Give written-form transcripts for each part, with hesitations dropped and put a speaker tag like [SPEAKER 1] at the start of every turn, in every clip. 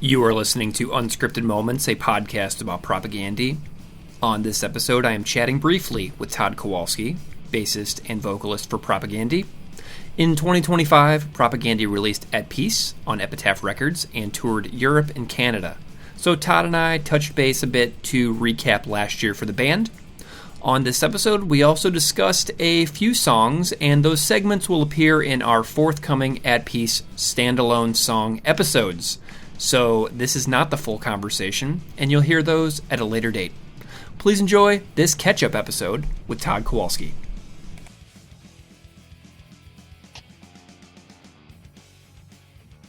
[SPEAKER 1] You are listening to Unscripted Moments, a podcast about propaganda. On this episode, I am chatting briefly with Todd Kowalski, bassist and vocalist for Propaganda. In 2025, Propaganda released At Peace on Epitaph Records and toured Europe and Canada. So Todd and I touched base a bit to recap last year for the band. On this episode, we also discussed a few songs, and those segments will appear in our forthcoming At Peace standalone song episodes. So this is not the full conversation, and you'll hear those at a later date. Please enjoy this catch-up episode with Todd Kowalski.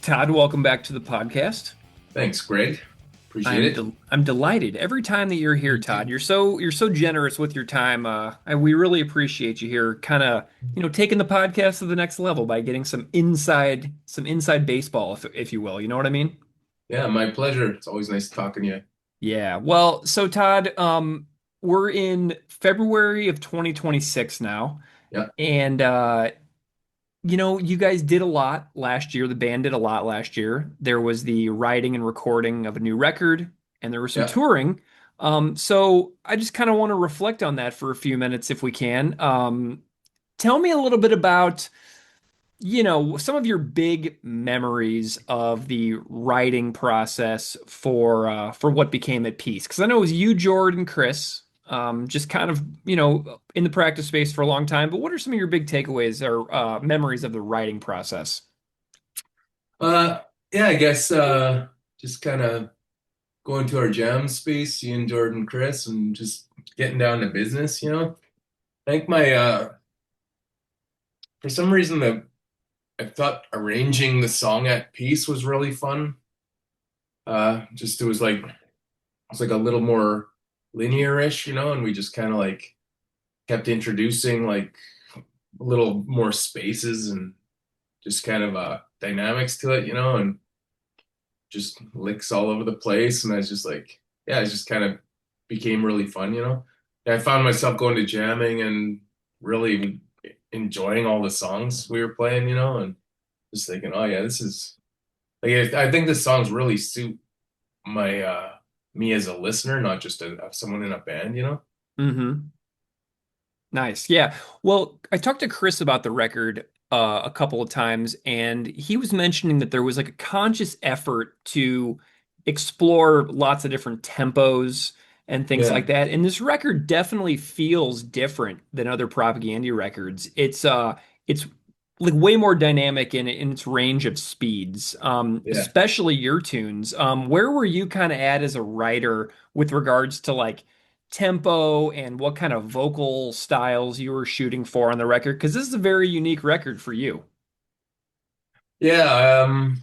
[SPEAKER 1] Todd, welcome back to the podcast.
[SPEAKER 2] Thanks, Greg. Appreciate it.
[SPEAKER 1] I'm delighted every time that you're here, Todd. You're so generous with your time. We really appreciate you here, kind of taking the podcast to the next level by getting some inside baseball, if you will. You know what I mean?
[SPEAKER 2] Yeah, my pleasure. It's always nice talking to you.
[SPEAKER 1] Yeah. Well, so Todd, we're in February of 2026 now.
[SPEAKER 2] Yeah.
[SPEAKER 1] And you guys did a lot last year. The band did a lot last year. There was the writing and recording of a new record, and there was some touring. So I just kind of want to reflect on that for a few minutes if we can. Tell me a little bit about some of your big memories of the writing process for what became At Peace. Because I know it was you, Jordan, Chris, just kind of, in the practice space for a long time. But what are some of your big takeaways or memories of the writing process?
[SPEAKER 2] Yeah, I guess just kind of going to our jam space, seeing Jordan, Chris, and just getting down to business, I think for some reason, I thought arranging the song At Peace was really fun. It was like a little more linear-ish, and we just kind of kept introducing a little more spaces and just kind of dynamics to it, and just licks all over the place. And I was just it just kind of became really fun, And I found myself going to jamming and really enjoying all the songs we were playing, and just thinking, oh yeah, this is I think the songs really suit my me as a listener, not just someone in a band,
[SPEAKER 1] Mm-hmm. Nice. Yeah. Well, I talked to Chris about the record a couple of times, and he was mentioning that there was a conscious effort to explore lots of different tempos and things like that. And this record definitely feels different than other propaganda records. It's way more dynamic in its range of speeds, especially your tunes. Where were you kind of at as a writer with regards to tempo and what kind of vocal styles you were shooting for on the record? Because this is a very unique record for you.
[SPEAKER 2] Yeah,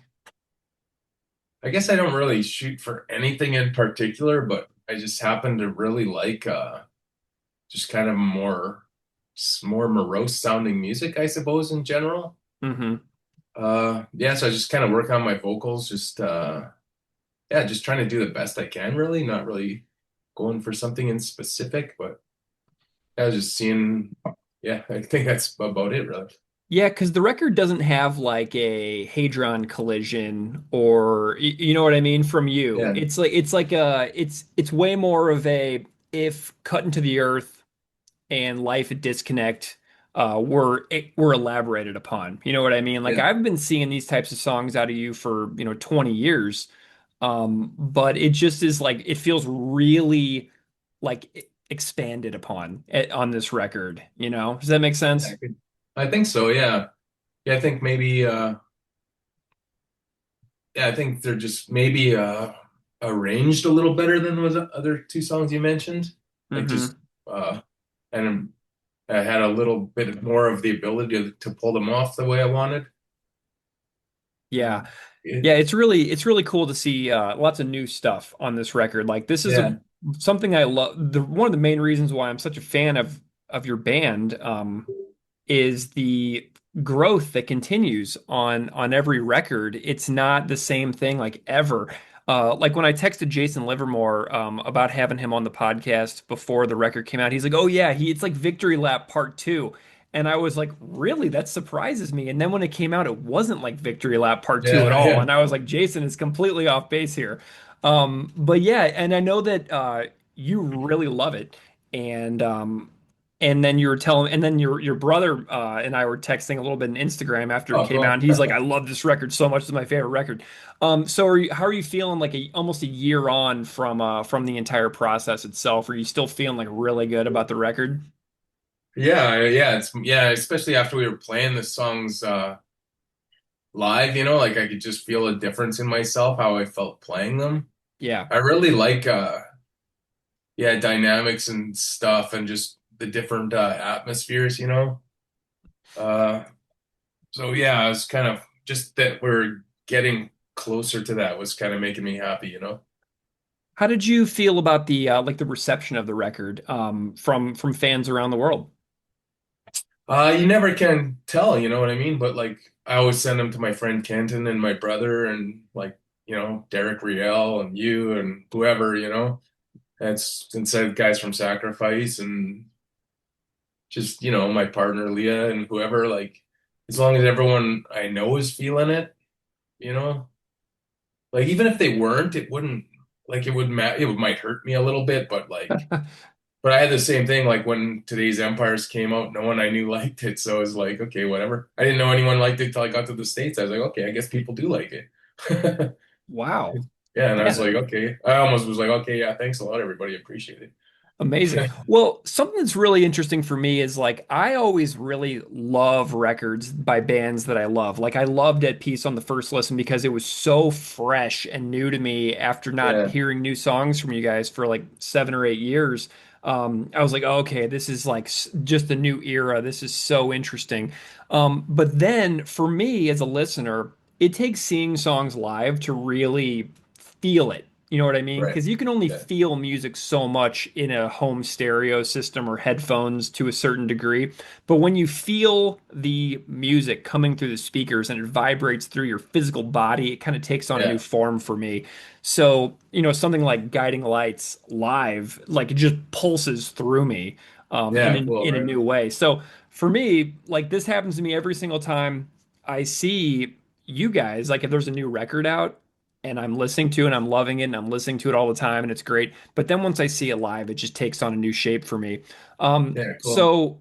[SPEAKER 2] I guess I don't really shoot for anything in particular, but I just happen to really like just kind of more morose sounding music, I suppose, in general.
[SPEAKER 1] Mm-hmm.
[SPEAKER 2] So I just kind of work on my vocals, just trying to do the best I can, really, not really going for something in specific, but I was just seeing, I think that's about it, really.
[SPEAKER 1] Yeah, because the record doesn't have a hadron collision or you know what I mean from you.
[SPEAKER 2] Yeah.
[SPEAKER 1] It's way more of a if cut into the earth and life at disconnect were elaborated upon. You know what I mean? I've been seeing these types of songs out of you for 20 years. But it just is it feels really expanded upon on this record, Does that make sense?
[SPEAKER 2] I think so, yeah. Yeah, I think maybe I think they're just maybe arranged a little better than those other two songs you mentioned. And I had a little bit more of the ability to pull them off the way I wanted.
[SPEAKER 1] Yeah. Yeah, it's really cool to see lots of new stuff on this record. This is something I love. One of the main reasons why I'm such a fan of your band is the growth that continues on every record. It's not the same thing ever. When I texted Jason Livermore about having him on the podcast before the record came out, he's like, "Oh yeah, it's like Victory Lap Part 2." And I was like, really? That surprises me. And then when it came out, it wasn't like Victory Lap Part 2 at
[SPEAKER 2] Yeah,
[SPEAKER 1] all.
[SPEAKER 2] yeah.
[SPEAKER 1] And I was like, Jason is completely off base here. But yeah, and I know that you really love it. And then you were telling, and then your brother and I were texting a little bit on Instagram after it
[SPEAKER 2] Oh,
[SPEAKER 1] came out, and
[SPEAKER 2] cool.
[SPEAKER 1] he's like, "I love this record so much; it's my favorite record." So how are you feeling like almost a year on from the entire process itself? Are you still feeling like really good about the record?
[SPEAKER 2] Yeah, yeah, especially after we were playing the songs live, like I could just feel a difference in myself, how I felt playing them.
[SPEAKER 1] Yeah.
[SPEAKER 2] I really like yeah, dynamics and stuff and just the different atmospheres. Uh so yeah, it's kind of just that we're getting closer to that was kind of making me happy.
[SPEAKER 1] How did you feel about the like the reception of the record from fans around the world?
[SPEAKER 2] You never can tell, you know what I mean? But like I always send them to my friend Kenton and my brother and like, Derek Riel and you and whoever. That's instead guys from Sacrifice and just, my partner Leah and whoever, like as long as everyone I know is feeling it, you know? Like even if they weren't, it wouldn't like it might hurt me a little bit, but I had the same thing like when today's Empires came out, no one I knew liked it, so I was like, okay, whatever. I didn't know anyone liked it till I got to the States. I was like, okay, I guess people do like it.
[SPEAKER 1] Wow.
[SPEAKER 2] Yeah, and I was
[SPEAKER 1] Yeah,
[SPEAKER 2] like, okay. I almost was like, okay, yeah, thanks a lot, everybody. Appreciate
[SPEAKER 1] amazing.
[SPEAKER 2] it.
[SPEAKER 1] Well, something that's really interesting for me is like I always really love records by bands that I love. Like I loved At Peace on the first listen because it was so fresh and new to me after not
[SPEAKER 2] Yeah,
[SPEAKER 1] hearing new songs from you guys for like 7 or 8 years. I was like, oh, okay, this is like just a new era. This is so interesting. But then for me as a listener, it takes seeing songs live to really feel it. You know what I mean?
[SPEAKER 2] right.
[SPEAKER 1] Because you can only
[SPEAKER 2] Yeah,
[SPEAKER 1] feel music so much in a home stereo system or headphones to a certain degree. But when you feel the music coming through the speakers and it vibrates through your physical body, it kind of takes on a new
[SPEAKER 2] yeah,
[SPEAKER 1] form for me. So, something like Guiding Lights live, like it just pulses through me in
[SPEAKER 2] yeah, cool,
[SPEAKER 1] a
[SPEAKER 2] right?
[SPEAKER 1] new way. So for me, like this happens to me every single time I see you guys. Like if there's a new record out and I'm listening to it and I'm loving it and I'm listening to it all the time and it's great. But then once I see it live, it just takes on a new shape for me.
[SPEAKER 2] Yeah, cool.
[SPEAKER 1] So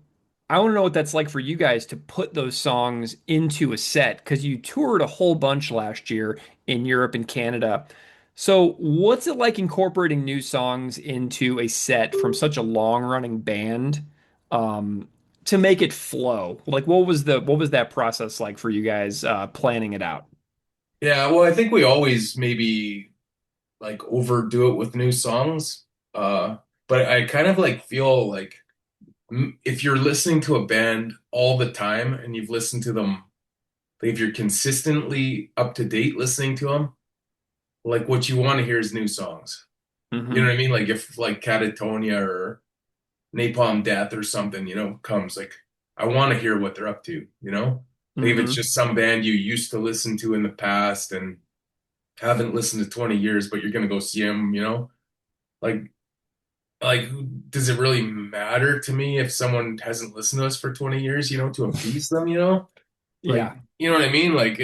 [SPEAKER 1] I want to know what that's like for you guys to put those songs into a set because you toured a whole bunch last year in Europe and Canada. So what's it like incorporating new songs into a set from such a long running band? To make it flow. Like what was that process like for you guys planning it out?
[SPEAKER 2] Yeah, well, I think we always maybe like overdo it with new songs. Uh, but I kind of like feel like if you're listening to a band all the time and you've listened to them, like if you're consistently up to date listening to them, like what you want to hear is new songs. You know
[SPEAKER 1] Hmm.
[SPEAKER 2] what I mean? Like if like Catatonia or Napalm Death or something, comes like I want to hear what they're up to. Like if it's
[SPEAKER 1] Hmm.
[SPEAKER 2] just some band you used to listen to in the past and haven't listened to 20 years, but you're gonna go see them. Like like does it really matter to me if someone hasn't listened to us for 20 years, to appease them? Like,
[SPEAKER 1] Yeah.
[SPEAKER 2] you know what I mean? Like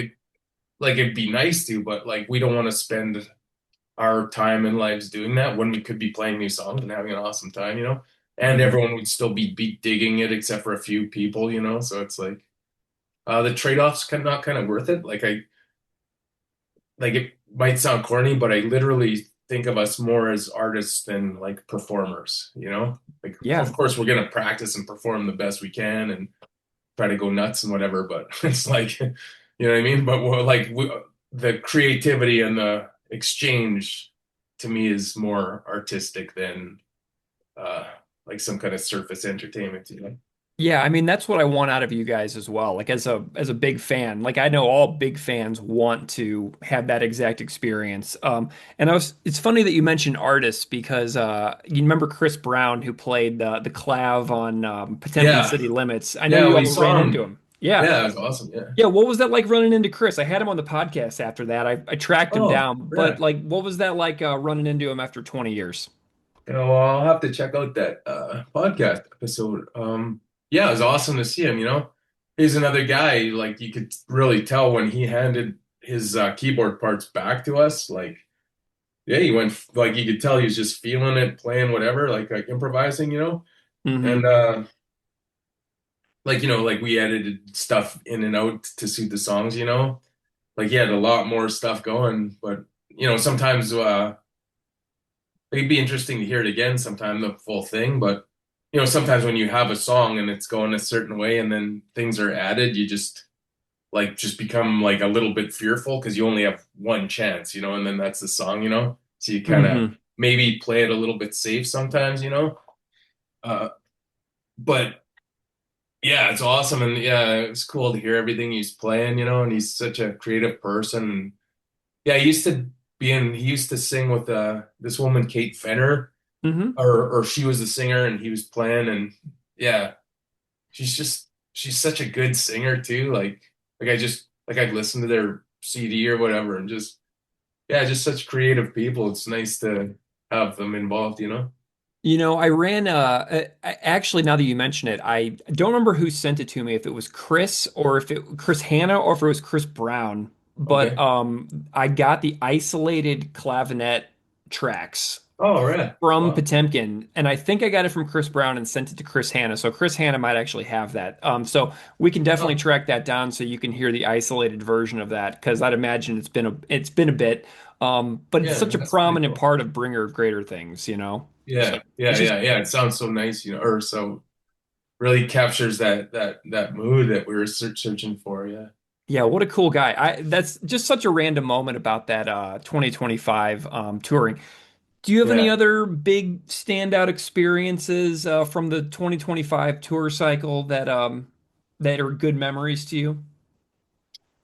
[SPEAKER 2] it'd be nice to, but like we don't want to spend our time and lives doing that when we could be playing new songs and having an awesome time. And
[SPEAKER 1] Hmm.
[SPEAKER 2] everyone would still be digging it except for a few people. So it's like the trade-off's kind of worth it. Like it might sound corny, but I literally think of us more as artists than like performers. Like
[SPEAKER 1] Yeah.
[SPEAKER 2] of course we're gonna practice and perform the best we can and try to go nuts and whatever, but it's like you know what I mean? But the creativity and the exchange to me is more artistic than uh like some kind of surface entertainment.
[SPEAKER 1] Yeah, I mean that's what I want out of you guys as well. Like as a big fan, like I know all big fans want to have that exact experience. And it's funny that you mentioned artists because you remember Chris Brown who played the clav on Potemkin
[SPEAKER 2] Yeah.
[SPEAKER 1] City Limits. I know
[SPEAKER 2] Yeah,
[SPEAKER 1] you
[SPEAKER 2] we
[SPEAKER 1] all ran
[SPEAKER 2] saw
[SPEAKER 1] into
[SPEAKER 2] him.
[SPEAKER 1] him. Yeah.
[SPEAKER 2] Yeah, it was awesome. Yeah.
[SPEAKER 1] Yeah, what was that like running into Chris? I had him on the podcast after that. I tracked him
[SPEAKER 2] Oh,
[SPEAKER 1] down, but
[SPEAKER 2] yeah.
[SPEAKER 1] like what was that like running into him after 20 years?
[SPEAKER 2] Well, I'll have to check out that podcast episode. yeah, it was awesome to see him, you know. He's another guy, like you could really tell when he handed his keyboard parts back to us, like yeah, he went like you could tell he was just feeling it, playing whatever, like improvising, you know. And
[SPEAKER 1] Hmm.
[SPEAKER 2] like like we edited stuff in and out to suit the songs, you know. Like he had a lot more stuff going, but sometimes it'd be interesting to hear it again sometime, the full thing, but sometimes when you have a song and it's going a certain way and then things are added, you just become like a little bit fearful because you only have one chance, and then that's the song, so you kind of
[SPEAKER 1] Hmm.
[SPEAKER 2] maybe play it a little bit safe sometimes, uh but yeah, it's awesome. And yeah, it was cool to hear everything he's playing, and he's such a creative person. Yeah, he used to sing with this woman, Kate Fenner,
[SPEAKER 1] Hmm.
[SPEAKER 2] or she was the singer and he was playing. And yeah, she's such a good singer too. I'd listen to their CD or whatever and just yeah, just such creative people. It's nice to have them involved, you know?
[SPEAKER 1] I ran actually now that you mention it, I don't remember who sent it to me, if it was Chris or if it Chris Hanna or if it was Chris Brown, but
[SPEAKER 2] Okay.
[SPEAKER 1] I got the isolated clavinet tracks
[SPEAKER 2] Oh, right.
[SPEAKER 1] from
[SPEAKER 2] Wow.
[SPEAKER 1] Potemkin, and I think I got it from Chris Brown and sent it to Chris Hanna. So Chris Hanna might actually have that. So we can definitely
[SPEAKER 2] Oh,
[SPEAKER 1] track that down so you can hear the isolated version of that because I'd imagine it's been a bit. But it's
[SPEAKER 2] yeah,
[SPEAKER 1] such a
[SPEAKER 2] that's pretty
[SPEAKER 1] prominent
[SPEAKER 2] cool.
[SPEAKER 1] part of Bringer of Greater Things, So
[SPEAKER 2] Yeah, yeah,
[SPEAKER 1] it's just
[SPEAKER 2] yeah, yeah. It sounds so nice, or so really captures that mood that we were searching for. Yeah,
[SPEAKER 1] yeah, what a cool guy. That's just such a random moment about that 2025 touring. Do you have any
[SPEAKER 2] yeah.
[SPEAKER 1] other big standout experiences from the 2025 tour cycle that are good memories to you?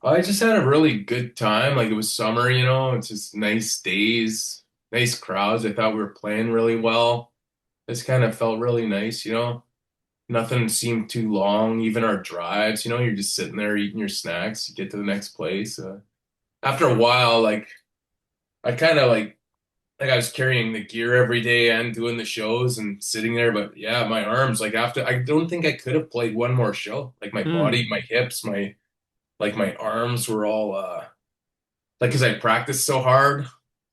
[SPEAKER 2] I just had a really good time. Like it was summer, it's just nice days, nice crowds. I thought we were playing really well. This kind of felt really nice. Nothing seemed too long. Even our drives, you're just sitting there eating your snacks. You get to the next place. After a while, like I kind of like I was carrying the gear every day and doing the shows and sitting there. But yeah, my arms, like after, I don't think I could have played one more show. Like my
[SPEAKER 1] Mm,
[SPEAKER 2] body, my hips, my arms were all like because I practiced so hard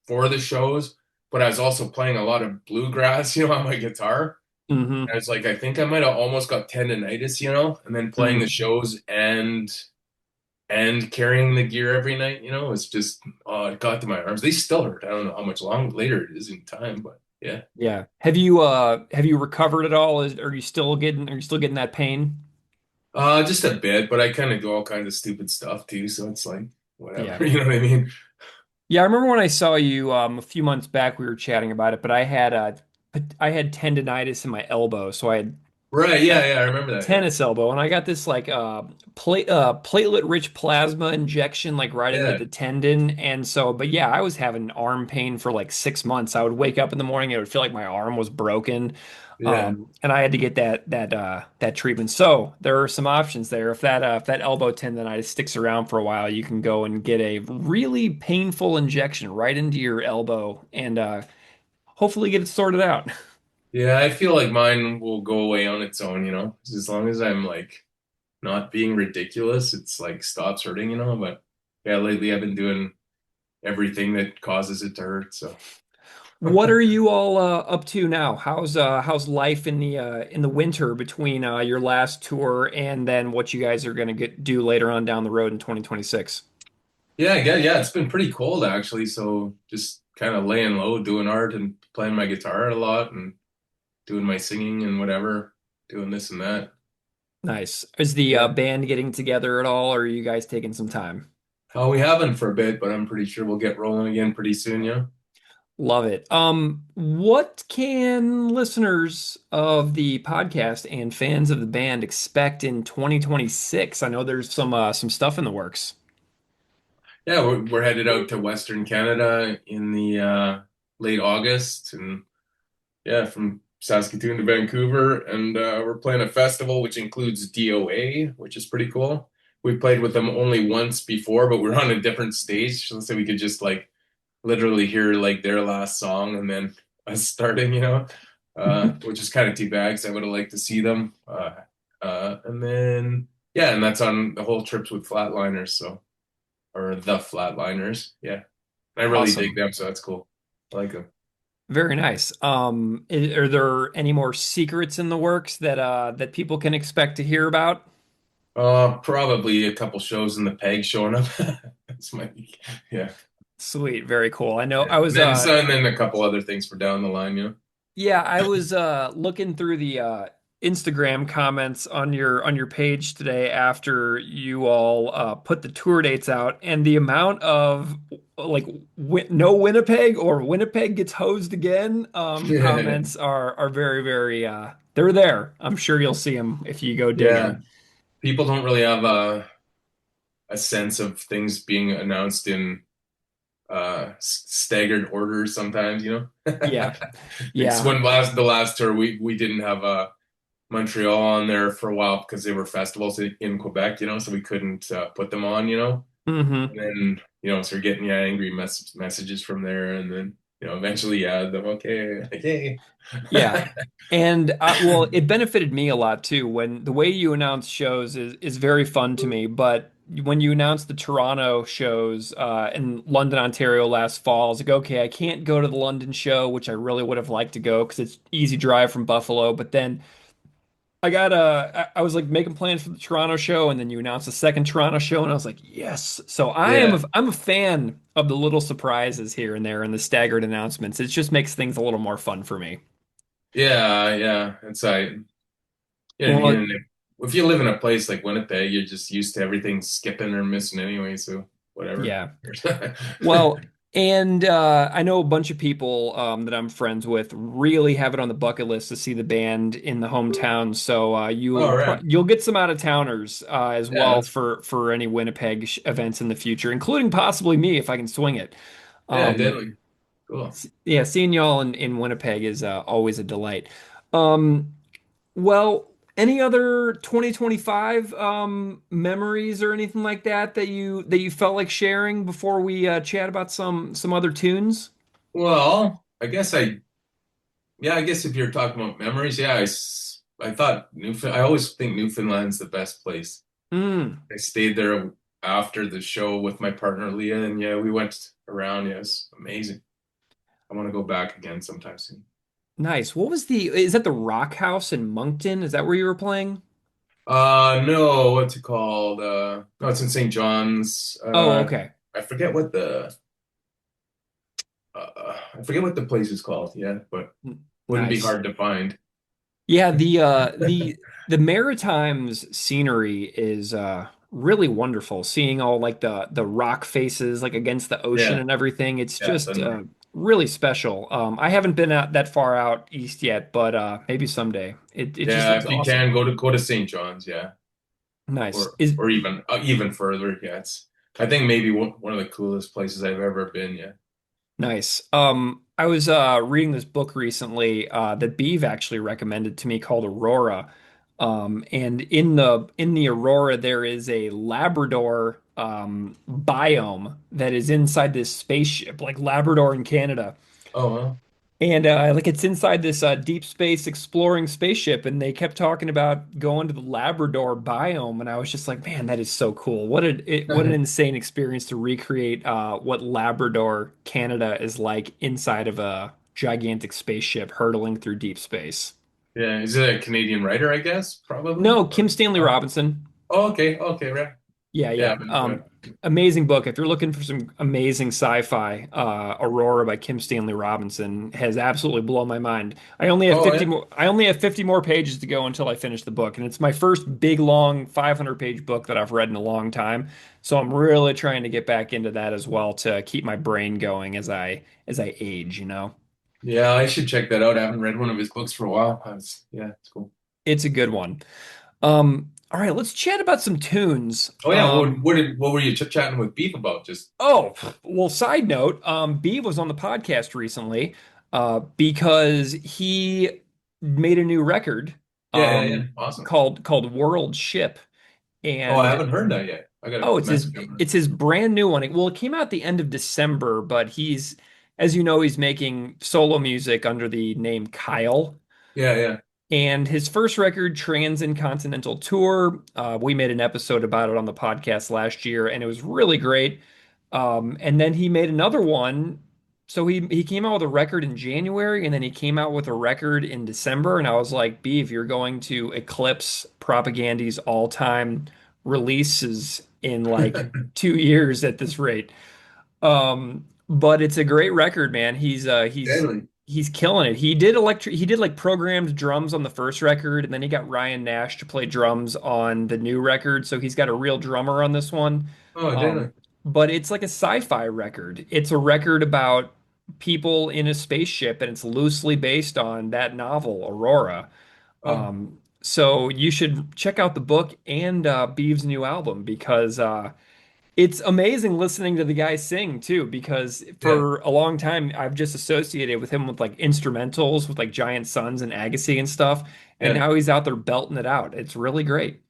[SPEAKER 2] for the shows, but I was also playing a lot of bluegrass, on my guitar.
[SPEAKER 1] hmm
[SPEAKER 2] And it's like I think I might have almost got tendonitis, and then playing the
[SPEAKER 1] mm.
[SPEAKER 2] shows and carrying the gear every night, it's just it got to my arms. They still hurt. I don't know how much long later it is in time, but yeah.
[SPEAKER 1] Yeah. Have you recovered at all? Are you still getting that pain?
[SPEAKER 2] Just a bit, but I kind of do all kinds of stupid stuff too, so it's like
[SPEAKER 1] Yeah.
[SPEAKER 2] whatever, you know what I mean?
[SPEAKER 1] Yeah, I remember when I saw you a few months back, we were chatting about it, but I had tendonitis in my elbow, so I had
[SPEAKER 2] Right, yeah, yeah, I remember that, yeah.
[SPEAKER 1] tennis elbow, and I got this like platelet-rich plasma injection like right into
[SPEAKER 2] Yeah,
[SPEAKER 1] the tendon, and so but yeah, I was having arm pain for like 6 months. I would wake up in the morning, it would feel like my arm was broken,
[SPEAKER 2] yeah.
[SPEAKER 1] and I had to get that treatment. So there are some options there. If that elbow tendonitis sticks around for a while, you can go and get a really painful injection right into your elbow, and hopefully get it sorted out.
[SPEAKER 2] Yeah, I feel like mine will go away on its own, as long as I'm like not being ridiculous, it's like stops hurting, but yeah, lately I've been doing everything that causes it to hurt, so.
[SPEAKER 1] What are you all up to now? How's life in the winter between your last tour and then what you guys are going to do later on down the road in 2026?
[SPEAKER 2] Yeah, yeah, it's been pretty cold actually, so just kind of laying low, doing art and playing my guitar a lot and doing my singing and whatever, doing this and that.
[SPEAKER 1] Nice. Is the
[SPEAKER 2] Yeah.
[SPEAKER 1] band getting together at all, or are you guys taking some time?
[SPEAKER 2] Oh, we haven't for a bit, but I'm pretty sure we'll get rolling again pretty soon, yeah.
[SPEAKER 1] Love it. What can listeners of the podcast and fans of the band expect in 2026? I know there's some stuff in the works.
[SPEAKER 2] Yeah, we're headed out to Western Canada in the late August, and yeah, from Saskatoon to Vancouver, and we're playing a festival which includes DOA, which is pretty cool. We played with them only once before, but we're on a different stage, so we could just like literally hear like their last song and then us starting, which is kind of too bad because I would have liked to see them. And then yeah, and that's on the whole trips with Flatliners, so or the Flatliners. Yeah, I really dig
[SPEAKER 1] Awesome.
[SPEAKER 2] them, so that's cool. I like them.
[SPEAKER 1] Very nice. Are there any more secrets in the works that people can expect to hear about?
[SPEAKER 2] Probably a couple shows in the Peg showing up. That's my yeah.
[SPEAKER 1] Sweet, very cool. I know
[SPEAKER 2] Yeah.
[SPEAKER 1] I was
[SPEAKER 2] And then a couple other things for down the line, you know.
[SPEAKER 1] yeah, I was looking through the Instagram comments on your page today after you all put the tour dates out, and the amount of like no Winnipeg or Winnipeg gets hosed again comments are very they're there. I'm sure you'll see them if you go
[SPEAKER 2] Yeah.
[SPEAKER 1] digging.
[SPEAKER 2] People don't really have a sense of things being announced in staggered order sometimes, you know.
[SPEAKER 1] Yeah,
[SPEAKER 2] It's
[SPEAKER 1] yeah.
[SPEAKER 2] when the last tour we didn't have Montreal on there for a while because they were festivals in Quebec, you know, so we couldn't put them on, you know.
[SPEAKER 1] Hmm.
[SPEAKER 2] And then, you know, so we're getting angry messages from there, and then, you know, eventually, yeah, them okay, okay.
[SPEAKER 1] Yeah. And well, it benefited me a lot too when the way you announce shows is very fun to me. But when you announced the Toronto shows in London, Ontario last fall, I was like, okay, I can't go to the London show, which I really would have liked to go because it's easy drive from Buffalo. But then I was like making plans for the Toronto show, and then you announced the second Toronto show, and I was like, yes. So
[SPEAKER 2] Yeah,
[SPEAKER 1] I'm a fan of the little surprises here and there and the staggered announcements. It just makes things a little more fun for me.
[SPEAKER 2] yeah. It's yeah,
[SPEAKER 1] Well,
[SPEAKER 2] and if you live in a place like Winnipeg, you're just used to everything skipping or missing anyway, so whatever.
[SPEAKER 1] yeah. Well, and I know a bunch of people that I'm friends with really have it on the bucket list to see the band in the hometown. So
[SPEAKER 2] All right.
[SPEAKER 1] you'll get some out of towners as
[SPEAKER 2] Yeah,
[SPEAKER 1] well
[SPEAKER 2] that's
[SPEAKER 1] for any Winnipeg events in the future, including possibly me if I can swing it.
[SPEAKER 2] yeah,
[SPEAKER 1] Um,
[SPEAKER 2] deadly. Cool.
[SPEAKER 1] yeah, seeing y'all in Winnipeg is always a delight. Um, well, any other 2025 memories or anything like that you felt like sharing before we chat about some other tunes?
[SPEAKER 2] Well, yeah, I guess if you're talking about memories, yeah, I thought I always think Newfoundland's the best place.
[SPEAKER 1] Mm,
[SPEAKER 2] I stayed there after the show with my partner Leah, and yeah, we went around. Yeah, it's amazing. I want to go back again sometime soon.
[SPEAKER 1] nice. What was is that the Rock House in Moncton? Is that where you were playing?
[SPEAKER 2] No, what's it called? No, it's in St. John's.
[SPEAKER 1] Oh, okay.
[SPEAKER 2] I forget what I forget what the place is called. Yeah, but wouldn't be
[SPEAKER 1] Nice.
[SPEAKER 2] hard to find.
[SPEAKER 1] Yeah, the Maritimes scenery is really wonderful. Seeing all like the rock faces like against the ocean
[SPEAKER 2] Yeah,
[SPEAKER 1] and everything. It's
[SPEAKER 2] yeah, it's
[SPEAKER 1] just
[SPEAKER 2] unreal.
[SPEAKER 1] really special. I haven't been out that far out east yet, but maybe someday. It just
[SPEAKER 2] Yeah,
[SPEAKER 1] looks
[SPEAKER 2] if you
[SPEAKER 1] awesome.
[SPEAKER 2] can go to St. John's, yeah,
[SPEAKER 1] Nice. Is
[SPEAKER 2] or even further. Yeah, it's I think maybe one of the coolest places I've ever been. Yeah.
[SPEAKER 1] nice. I was reading this book recently that Beeve actually recommended to me called Aurora. And in the Aurora there is a Labrador biome that is inside this spaceship, like Labrador in Canada.
[SPEAKER 2] Oh well.
[SPEAKER 1] And like it's inside this deep space exploring spaceship, and they kept talking about going to the Labrador biome, and I was just like, man, that is so cool. What an insane experience to recreate what Labrador, Canada is like inside of a gigantic spaceship hurtling through deep space.
[SPEAKER 2] Yeah, is it a Canadian writer, I guess, probably?
[SPEAKER 1] No, Kim Stanley
[SPEAKER 2] Oh,
[SPEAKER 1] Robinson.
[SPEAKER 2] okay, okay, right.
[SPEAKER 1] Yeah,
[SPEAKER 2] Yeah,
[SPEAKER 1] yeah.
[SPEAKER 2] yeah.
[SPEAKER 1] Amazing book. If you're looking for some amazing sci-fi, Aurora by Kim Stanley Robinson has absolutely blown my mind.
[SPEAKER 2] Oh yeah.
[SPEAKER 1] I only have 50 more pages to go until I finish the book, and it's my first big long 500-page book that I've read in a long time. So I'm really trying to get back into that as well to keep my brain going as I age, you know.
[SPEAKER 2] Yeah, I should check that out. I haven't read one of his books for a while. Yeah, it's cool.
[SPEAKER 1] It's a good one. All right, let's chat about some tunes.
[SPEAKER 2] Oh yeah, what were you chatting with Beef about? Just
[SPEAKER 1] Oh, well, side note, Beav was on the podcast recently because he made a new record
[SPEAKER 2] yeah. Awesome.
[SPEAKER 1] called World Ship.
[SPEAKER 2] Oh, I
[SPEAKER 1] And
[SPEAKER 2] haven't heard that yet. I gotta
[SPEAKER 1] oh,
[SPEAKER 2] message him.
[SPEAKER 1] it's his brand new one. Well, it came out the end of December, but as you know, he's making solo music under the name Kyle.
[SPEAKER 2] Yeah, yeah.
[SPEAKER 1] And his first record, Transcontinental Tour, we made an episode about it on the podcast last year, and it was really great. And then he made another one. So he came out with a record in January, and then he came out with a record in December. And I was like, Beef, you're going to eclipse Propagandy's all-time releases in like 2 years at this rate. But it's a great record, man.
[SPEAKER 2] Deadly.
[SPEAKER 1] He's killing it. He did like programmed drums on the first record, and then he got Ryan Nash to play drums on the new record. So he's got a real drummer on this one.
[SPEAKER 2] Oh,
[SPEAKER 1] Um,
[SPEAKER 2] deadly.
[SPEAKER 1] but it's like a sci-fi record. It's a record about people in a spaceship, and it's loosely based on that novel, Aurora.
[SPEAKER 2] Oh,
[SPEAKER 1] So you should check out the book and Beeve's new album because it's amazing listening to the guy sing too, because
[SPEAKER 2] yeah.
[SPEAKER 1] for a long time I've just associated with him with like instrumentals with like Giant Sons and Agassi and stuff, and
[SPEAKER 2] Yeah.
[SPEAKER 1] now he's out there belting it out. It's really great.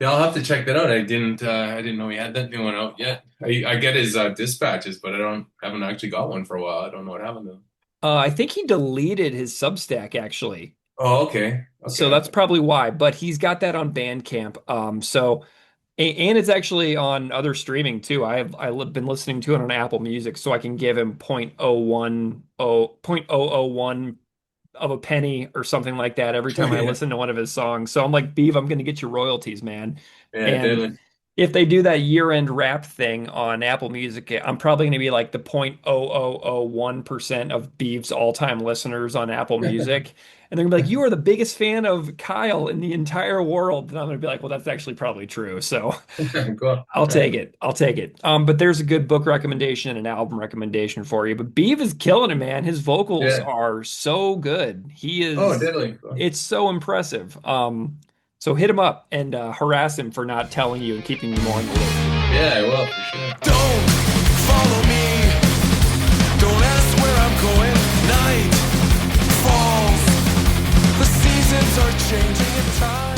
[SPEAKER 2] Yeah, I'll have to check that out. I didn't know he had that new one out yet. I get his dispatches, but haven't actually got one for a while. I don't know what happened to him.
[SPEAKER 1] I think he deleted his Substack actually,
[SPEAKER 2] Oh, okay.
[SPEAKER 1] so
[SPEAKER 2] Okay.
[SPEAKER 1] that's probably why. But he's got that on Bandcamp. And it's actually on other streaming too. I've been listening to it on Apple Music, so I can give him 0.001 of a penny or something like that every time I
[SPEAKER 2] Yeah.
[SPEAKER 1] listen to one of his songs. So I'm like, Beeve, I'm going to get your royalties, man.
[SPEAKER 2] Yeah,
[SPEAKER 1] And
[SPEAKER 2] deadly.
[SPEAKER 1] if they do that year-end rap thing on Apple Music, I'm probably going to be like the 0.0001% of Beeve's all-time listeners on Apple Music. And they're going to be like, you are the biggest fan of Kyle in the entire world. And I'm going to be like, well, that's actually probably true. So
[SPEAKER 2] Cool.
[SPEAKER 1] I'll
[SPEAKER 2] Right.
[SPEAKER 1] take it. I'll take it. But there's a good book recommendation and an album recommendation for you. But Beav is killing it, man. His vocals
[SPEAKER 2] Yeah.
[SPEAKER 1] are so good.
[SPEAKER 2] Oh, deadly. Cool.
[SPEAKER 1] It's so impressive. So hit him up and harass him for not telling you and keeping you more in the loop.
[SPEAKER 2] Yeah, I will for sure.
[SPEAKER 3] Don't follow me. Don't ask where I'm going. Night falls. The seasons are changing in time.